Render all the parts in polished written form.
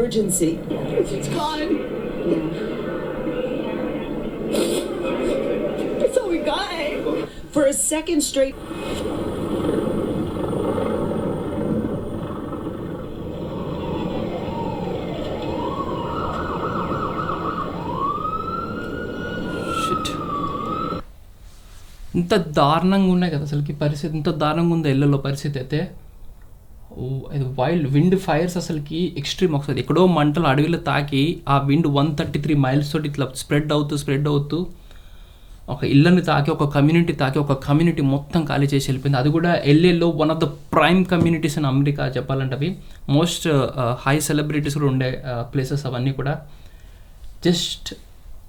emergency. It's gone. Yeah. That's all we got. For a second straight. Shit, ఇంత దారుణంగా ఉన్నాయి కదా అసలుకి పరిస్థితి, ఇంత దారుణంగా ఉంది ఇళ్ళలో పరిస్థితి అయితే. ఇది వైల్డ్ విండ్ ఫైర్స్ అసలుకి ఎక్స్ట్రీమ్. ఒకసారి ఎక్కడో మంటలు అడవిలో తాకి ఆ విండ్ 133 మైల్స్ తోటి ఇట్లా స్ప్రెడ్ అవుతూ ఒక ఇళ్ళని తాకి, ఒక కమ్యూనిటీ తాకి, ఒక కమ్యూనిటీ మొత్తం ఖాళీ చేసి వెళ్ళిపోయింది. అది కూడా ఎల్ఏలో one of the prime communities in America చెప్పాలంటే. అవి మోస్ట్ హై సెలబ్రిటీస్ కూడా ఉండే ప్లేసెస్ అవన్నీ కూడా. జస్ట్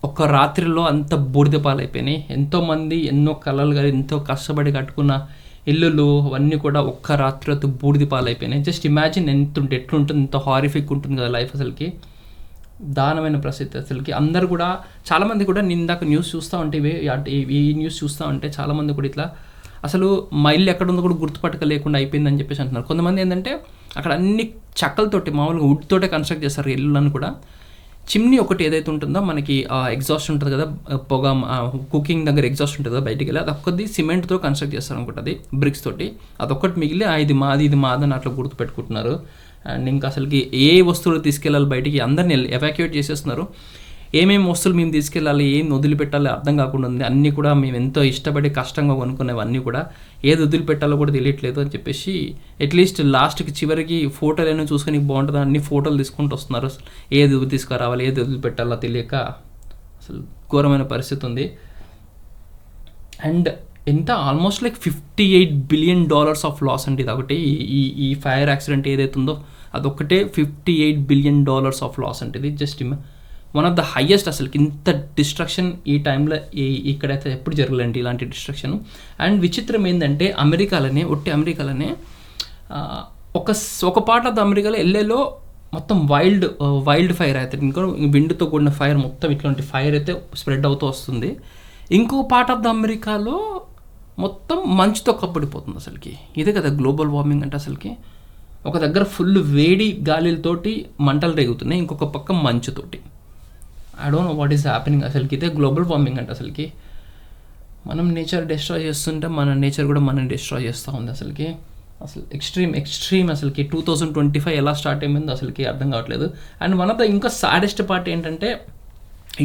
ఒక రాత్రిలో అంత బూడిద పాలైపోయినాయి. ఎంతోమంది ఎన్నో కళలు కానీ ఎంతో కష్టపడి కట్టుకున్న ఇల్లులు అవన్నీ కూడా ఒక్క రాత్రితో బూడిద పాలైపోయినాయి. జస్ట్ ఇమాజిన్ ఎట్లుంటుంది, ఎంత హారిఫిక్ ఉంటుంది కదా లైఫ్ అసలుకి. దారుణమైన పరిస్థితి అసలుకి. అందరు కూడా చాలామంది కూడా నిందాక న్యూస్ చూస్తూ ఉంటే ఈ న్యూస్ చూస్తూ ఉంటే చాలామంది కూడా ఇట్లా అసలు మా ఇల్లు ఎక్కడ ఉందో కూడా గుర్తుపట్టలేకుండా అయిపోయిందని చెప్పేసి అంటున్నారు. కొంతమంది ఏంటంటే అక్కడ అన్ని చెక్కలతోటి మామూలుగా వుడ్ తోటే కన్స్ట్రక్ట్ చేస్తారు ఇల్లులను కూడా. చిమ్నీ ఒకటి ఏదైతే ఉంటుందో మనకి ఎగ్జాస్ట్ ఉంటుంది కదా, పొగ కుకింగ్ దగ్గర ఎగ్జాస్ట్ ఉంటుంది కదా బయటికి వెళ్ళి, అది ఒక్కది సిమెంట్తో కన్స్ట్రక్ట్ చేస్తారు అనుకుంటుంది, అది బ్రిక్స్ తోటి. అదొక్కటి మిగిలి ఇది మాది అని అట్లా గుర్తుపెట్టుకుంటున్నారు. అండ్ ఇంకా అసలుకి ఏ వస్తువులు తీసుకెళ్ళాలి బయటికి అందరిని ఎవాక్యుయేట్ చేసేస్తున్నారు. ఏమేమి వస్తువులు మేము తీసుకెళ్ళాలి, ఏం వదిలిపెట్టాలి అర్థం కాకుండా ఉంది. అన్నీ కూడా మేము ఎంతో ఇష్టపడి కష్టంగా కొనుక్కునేవన్నీ కూడా ఏది వదిలిపెట్టాలో కూడా తెలియట్లేదు అని చెప్పేసి అట్లీస్ట్ లాస్ట్కి చివరికి ఫోటోలు ఏమైనా చూసుకొని బాగుంటుందా అన్ని ఫోటోలు తీసుకుంటూ వస్తున్నారు. ఏది తీసుకురావాలి, ఏది వదిలిపెట్టాలో తెలియక అసలు ఘోరమైన పరిస్థితి ఉంది. అండ్ ఎంత almost like $58 billion of loss అండి. ఇది ఒకటి ఈ ఫైర్ యాక్సిడెంట్ ఏదైతే ఉందో అదొక్కటే $58 బిలియన్ ఆఫ్ లాస్ అంటే. ఇది just one of the highest. అసలుకి ఇంత డిస్ట్రక్షన్ ఈ టైంలో ఇక్కడైతే ఎప్పుడు జరగలేండి ఇలాంటి డిస్ట్రక్షన్. అండ్ విచిత్రం ఏంటంటే అమెరికాలోనే ఒక పార్ట్ ఆఫ్ ద అమెరికాలో ఎల్ఏలో మొత్తం వైల్డ్ ఫైర్ అయితే, ఇంకా విండ్తో కూడిన ఫైర్ మొత్తం ఇట్లాంటి ఫైర్ అయితే స్ప్రెడ్ అవుతూ వస్తుంది. ఇంకో పార్ట్ ఆఫ్ ద అమెరికాలో మొత్తం మంచుతో కప్పడిపోతుంది అసలుకి. ఇదే కదా గ్లోబల్ వార్మింగ్ అంటే అసలుకి. ఒక దగ్గర ఫుల్ వేడి గాలితోటి మంటలు రేగుతున్నాయి, ఇంకొక పక్క మంచుతోటి. I don't know what is happening అసలుకి. ఇదే గ్లోబల్ వార్మింగ్ అంటే అసలుకి. మనం నేచర్ డిస్ట్రాయ్ చేస్తుంటే మన నేచర్ కూడా మనం డిస్ట్రాయ్ చేస్తూ ఉంది అసలుకి. అసలు ఎక్స్ట్రీమ్ అసలుకి. 2025 ఎలా స్టార్ట్ అయిపోయిందో అసలుకి అర్థం కావట్లేదు. అండ్ వన్ ఆఫ్ ద ఇంకా సాడెస్ట్ పార్ట్ ఏంటంటే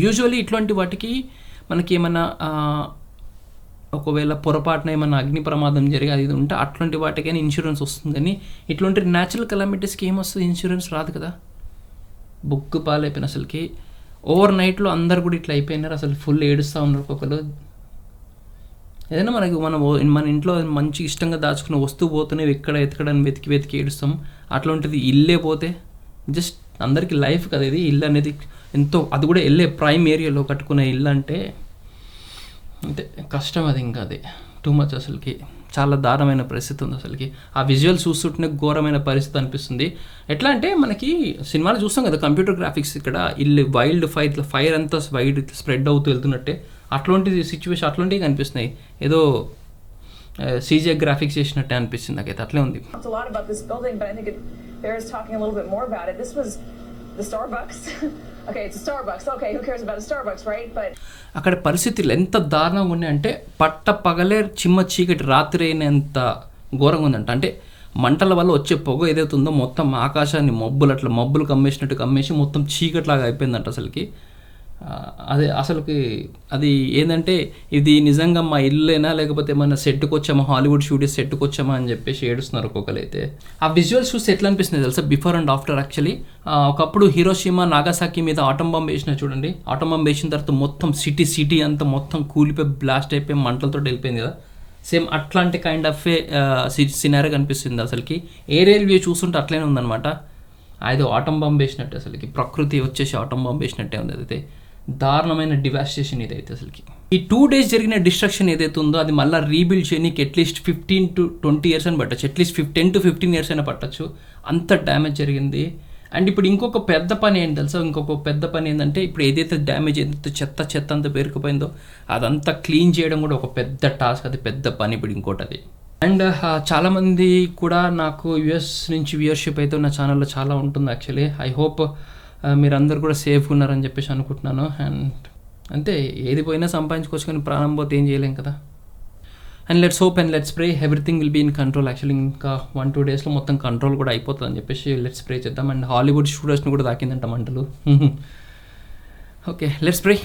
యూజువల్లీ ఇట్లాంటి వాటికి మనకి ఏమైనా ఒకవేళ పొరపాటున ఏమైనా అగ్ని ప్రమాదం జరిగి అది ఉంటే అట్లాంటి వాటికైనా ఇన్సూరెన్స్ వస్తుంది. కానీ ఇట్లాంటి న్యాచురల్ కెలామిటీస్కి ఏమొస్తుంది, ఇన్సూరెన్స్ రాదు కదా. బుక్ పాలైపోయిన అసలుకి. ఓవర్ నైట్లో అందరు కూడా ఇట్లా అయిపోయినారు అసలు. ఫుల్ ఏడుస్తూ ఉన్నారు ఒక్కొక్కరు. ఏదైనా మన ఇంట్లో మంచి ఇష్టంగా దాచుకున్న వస్తువు పోతేనే ఎక్కడని వెతికి ఏడుస్తాం. అట్లాంటిది ఇల్లే పోతే జస్ట్ అందరికీ లైఫ్ కదా ఇది. ఇల్లు అనేది ఎంతో, అది కూడా వెళ్ళే ప్రైమ్ ఏరియాలో కట్టుకునే ఇల్లు అంటే అంతే కష్టం. అది ఇంకా అది టూ మచ్ అసలుకి. చాలా దారుణమైన పరిస్థితి ఉంది అసలుకి. ఆ విజువల్ చూస్తుంటే ఘోరమైన పరిస్థితి అనిపిస్తుంది. ఎట్లా అంటే మనకి సినిమాలో చూస్తాం కదా కంప్యూటర్ గ్రాఫిక్స్, ఇక్కడ ఇల్లు వైల్డ్ ఫైర్ అంతా వైడ్ స్ప్రెడ్ అవుతూ వెళ్తున్నట్టే అట్లాంటి సిచ్యువేషన్ అట్లాంటివి కనిపిస్తున్నాయి. ఏదో సీజీ గ్రాఫిక్స్ చేసినట్టే అనిపిస్తుంది నాకైతే. అట్లే ఉంది. The Starbucks. Okay, it's a Starbucks. Okay, who cares about a Starbucks, right? But అక్కడ పరిస్థితులు ఎంత దారుణంగా ఉన్నాయంటే పట్ట పగలే చిమ్మ చీకటి రాత్రి అయినంత ఘోరంగా ఉందంట. అంటే మంటల వల్ల వచ్చే పొగ ఏదైతే ఉందో మొత్తం ఆకాశాన్ని మబ్బులు కమ్మేసి మొత్తం చీకట్లాగా అయిపోయిందంట అసలుకి. అదే అసలుకి అది ఏంటంటే ఇది నిజంగా మా ఇల్లేనా లేకపోతే ఏమన్నా సెట్కి వచ్చామా, హాలీవుడ్ షూటింగ్ సెట్కి వచ్చామా అని చెప్పేసి ఏడుస్తున్నారు ఒక్కొక్కరు అయితే. ఆ విజువల్స్ చూస్తే ఎట్లా అనిపిస్తుంది తెలుసా, బిఫోర్ అండ్ ఆఫ్టర్. యాక్చువల్లీ ఒకప్పుడు హిరోషిమా నాగాసాకి మీద ఆటం బాంబ్ వేసిన చూడండి. ఆటం బాంబ్ వేసిన తర్వాత మొత్తం సిటీ అంతా మొత్తం కూలిపోయి బ్లాస్ట్ అయిపోయి మంటలతో వెళ్ళిపోయింది కదా. సేమ్ అట్లాంటి కైండ్ ఆఫ్ సినారీ కనిపిస్తుంది అసలుకి. ఏరియల్ వ్యూ చూస్తుంటే అట్లనే ఉందన్నమాట. అది ఆటం బాంబ్ వేసినట్టే అసలుకి. ప్రకృతి వచ్చేసి ఆటం బాంబ్ వేసినట్టే ఉంది. అదైతే దారుణమైన డివాస్టేషన్ ఇదైతే అసలుకి. ఈ 2 days జరిగిన డిస్ట్రక్షన్ ఏదైతే ఉందో అది మళ్ళీ రీబిల్డ్ చేయడానికి అట్లీస్ట్ 15 to 20 years అని పట్టచ్చు. అట్లీస్ట్ 10 to 15 years అయినా పట్టచ్చు. అంత డ్యామేజ్ జరిగింది. అండ్ ఇప్పుడు ఇంకొక పెద్ద పని ఏంటి తెలుసా, ఏంటంటే ఇప్పుడు ఏదైతే డ్యామేజ్ ఏదైతే చెత్త అంతా పేరుకుపోయిందో అదంతా క్లీన్ చేయడం కూడా ఒక పెద్ద టాస్క్. అది పెద్ద పని ఇప్పుడు ఇంకోటి అది. అండ్ చాలామంది కూడా నాకు యుఎస్ నుంచి వ్యూయర్షిప్ అయితే నా ఛానల్లో చాలా ఉంటుంది యాక్చువల్లీ. ఐ హోప్ మీరందరూ కూడా సేఫ్గా ఉన్నారని చెప్పేసి అనుకుంటున్నాను. అండ్ అంతే, ఏది పోయినా సంపాదించుకోవచ్చు కానీ ప్రాణం పోతే ఏం చేయలేం కదా. And let's hope and let's pray everything will be in control. Actually ఇంకా 1-2 డేస్లో మొత్తం కంట్రోల్ కూడా అయిపోతుంది అని చెప్పేసి లెట్స్ ప్రే చేద్దాం. అండ్ హాలీవుడ్ స్టూడియోస్ని కూడా తాకిందంట మంటలు. Okay, let's pray.